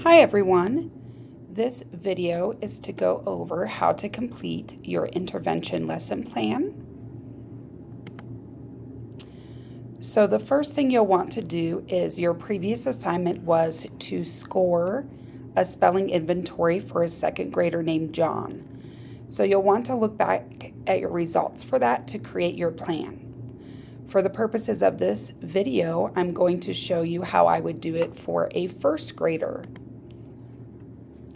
Hi everyone. This video is to go over how to complete your intervention lesson plan. So the first thing you'll want to do is your previous assignment was to score a spelling inventory for a second grader named John. So you'll want to look back at your results for that to create your plan. For the purposes of this video, I'm going to show you how I would do it for a first grader.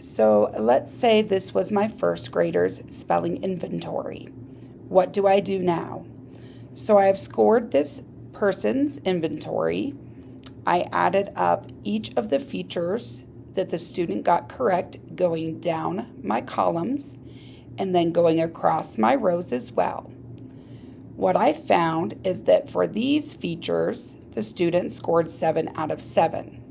So let's say this was my first grader's spelling inventory. What do I do now? So I have scored this person's inventory. I added up each of the features that the student got correct going down my columns and then going across my rows as well. What I found is that for these features, the student scored 7 out of 7.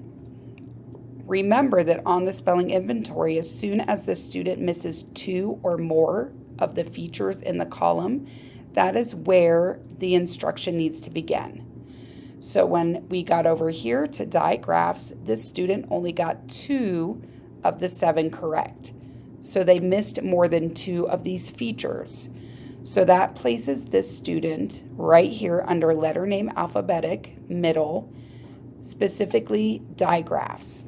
Remember that on the spelling inventory, as soon as the student misses 2 or more of the features in the column, that is where the instruction needs to begin. So when we got over here to digraphs, this student only got 2 of the 7 correct. So they missed more than 2 of these features. So that places this student right here under letter name alphabetic, middle, specifically digraphs.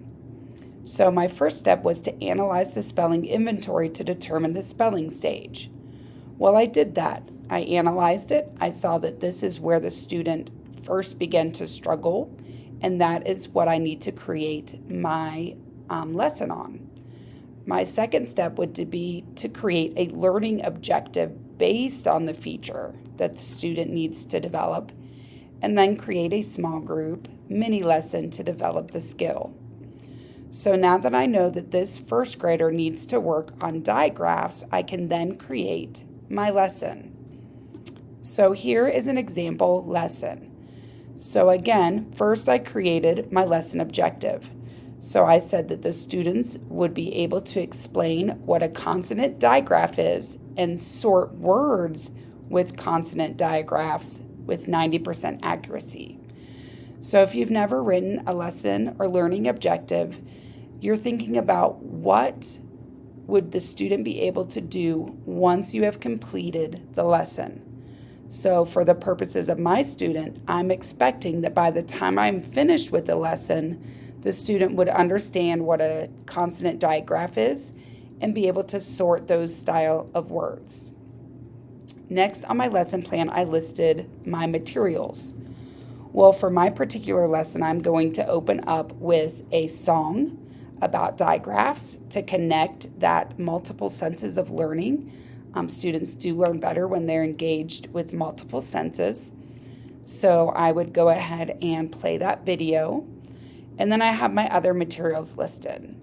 So my first step was to analyze the spelling inventory to determine the spelling stage. Well, I did that. I analyzed it. I saw that this is where the student first began to struggle, and that is what I need to create my lesson on. My second step would be to create a learning objective based on the feature that the student needs to develop, and then create a small group mini lesson to develop the skill. So now that I know that this first grader needs to work on digraphs, I can then create my lesson. So here is an example lesson. So again, first I created my lesson objective. So I said that the students would be able to explain what a consonant digraph is and sort words with consonant digraphs with 90% accuracy. So if you've never written a lesson or learning objective, you're thinking about what would the student be able to do once you have completed the lesson. So for the purposes of my student, I'm expecting that by the time I'm finished with the lesson, the student would understand what a consonant digraph is and be able to sort those style of words. Next on my lesson plan, I listed my materials. Well, for my particular lesson, I'm going to open up with a song about digraphs to connect that multiple senses of learning. Students do learn better when they're engaged with multiple senses. So I would go ahead and play that video. And then I have my other materials listed.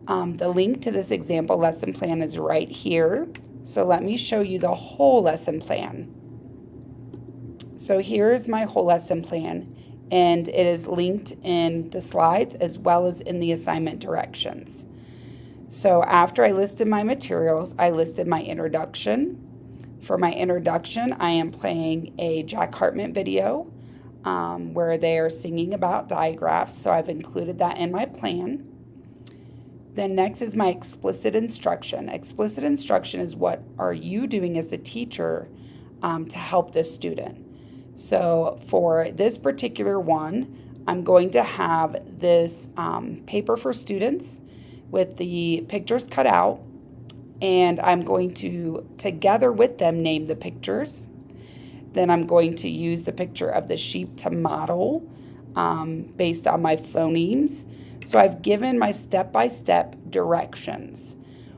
The link to this example lesson plan is right here. So let me show you the whole lesson plan. So here is my whole lesson plan, and it is linked in the slides as well as in the assignment directions. So after I listed my materials, I listed my introduction. For my introduction, I am playing a Jack Hartman video where they are singing about digraphs, so I've included that in my plan. Then next is my explicit instruction. Explicit instruction is what are you doing as a teacher to help this student. So for this particular one, I'm going to have this paper for students with the pictures cut out, and I'm going to, together with them, name the pictures. Then I'm going to use the picture of the sheep to model based on my phonemes. So I've given my step-by-step directions.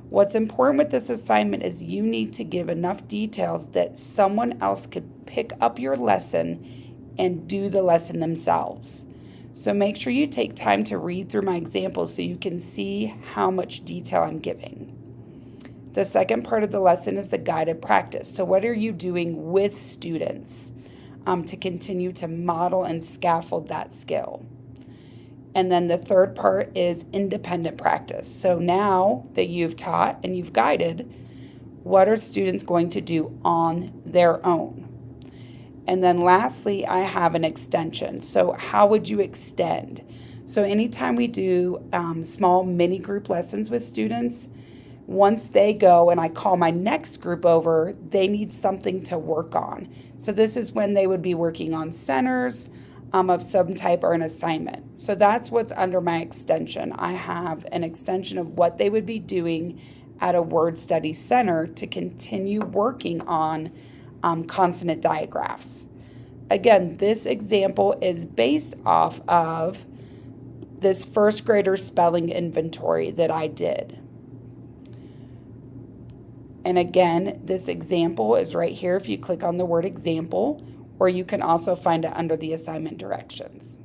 What's important with this assignment is you need to give enough details that someone else could pick up your lesson and do the lesson themselves. So make sure you take time to read through my examples so you can see how much detail I'm giving. The second part of the lesson is the guided practice. So what are you doing with students to continue to model and scaffold that skill? And then the third part is independent practice. So now that you've taught and you've guided, what are students going to do on their own? And then lastly, I have an extension. So how would you extend? So anytime we do small mini group lessons with students, once they go and I call my next group over, they need something to work on. So this is when they would be working on centers of some type or an assignment. So that's what's under my extension. I have an extension of what they would be doing at a word study center to continue working on consonant digraphs. Again, this example is based off of this first grader spelling inventory that I did. And again, this example is right here if you click on the word example, or you can also find it under the assignment directions.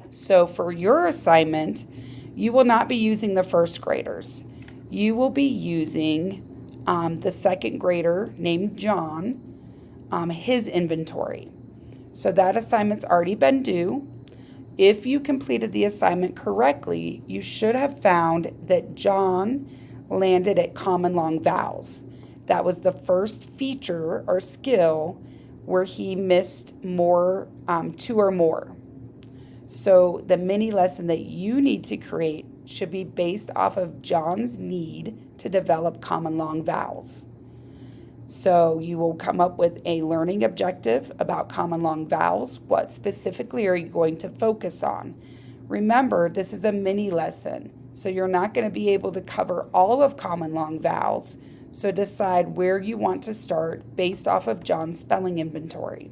So for your assignment, you will not be using the first graders. You will be using the second grader named John, his inventory. So that assignment's already been due. If you completed the assignment correctly, you should have found that John landed at common long vowels. That was the first feature or skill where he missed more, 2 or more. So the mini lesson that you need to create should be based off of John's need to develop common long vowels. So you will come up with a learning objective about common long vowels. What specifically are you going to focus on? Remember, this is a mini lesson, so you're not going to be able to cover all of common long vowels. So decide where you want to start based off of John's spelling inventory.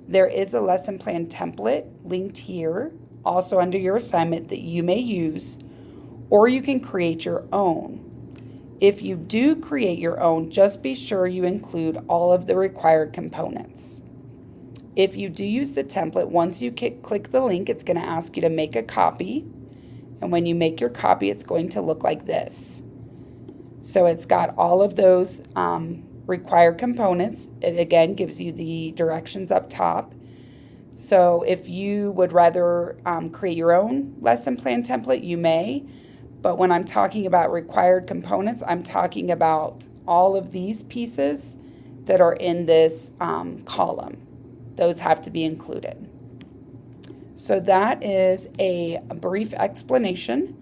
There is a lesson plan template linked here, also under your assignment, that you may use, or you can create your own. If you do create your own, just be sure you include all of the required components. If you do use the template, once you click the link, it's going to ask you to make a copy. And when you make your copy, it's going to look like this. So it's got all of those required components. It again gives you the directions up top. So if you would rather create your own lesson plan template, you may. But when I'm talking about required components, I'm talking about all of these pieces that are in this column. Those have to be included. So that is a brief explanation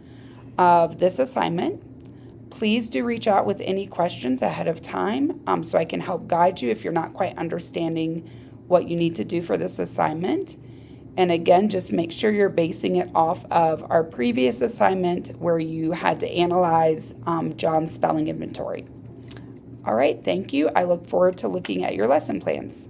of this assignment. Please do reach out with any questions ahead of time so I can help guide you if you're not quite understanding what you need to do for this assignment. And again, just make sure you're basing it off of our previous assignment where you had to analyze John's spelling inventory. All right, thank you. I look forward to looking at your lesson plans.